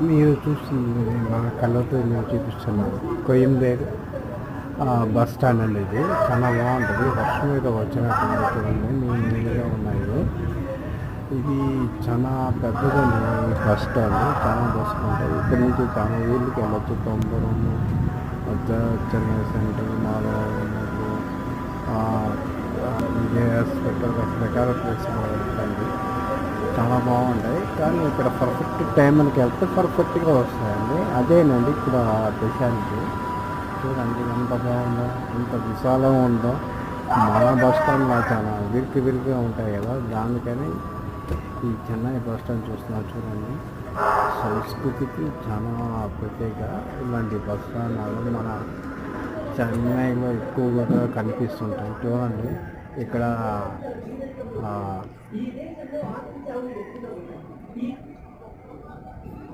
మీరు చూస్తుంది మా కళ్ళతో నేను చూపిస్తున్నాను కోయంబేడు బస్ స్టాండ్ అండి. ఇది చాలా బాగుంటుంది. వర్షం మీద వచ్చినట్టు చూడండి, నీళ్ళుగా ఉన్నాయి. ఇది చాలా పెద్దదండి ఈ బస్ స్టాండ్. చాలా బస్సులు ఉంటాయి. ఇక్కడ నుంచి చాలా ఊళ్ళకి వెళ్ళొచ్చు. తొంభరం, చెన్నై సెంటర్, మాధవనగర్, విజయ హాస్పిటల్, రకరకాల ప్లేసులు ఉంటాయి. చాలా బాగుంటాయి. కానీ ఇక్కడ పర్ఫెక్ట్ టైంకి వెళ్తే పర్ఫెక్ట్గా వస్తాయండి. అదేనండి ఇక్కడ స్పెషాలిటీ. చూడండి ఎంత బాగుందో, ఎంత విశాలంగా ఉందో. మన బస్ స్టాండ్లో చాలా విరికిగా ఉంటాయి కదా, దానికని ఈ చెన్నై బస్ స్టాండ్ చూస్తున్నారు. చూడండి, సంస్కృతికి చాలా ప్రత్యేక ఇలాంటి బస్ స్టాండ్ మన చెన్నైలో ఎక్కువగా కనిపిస్తుంటాయి. చూడండి ఇక్కడ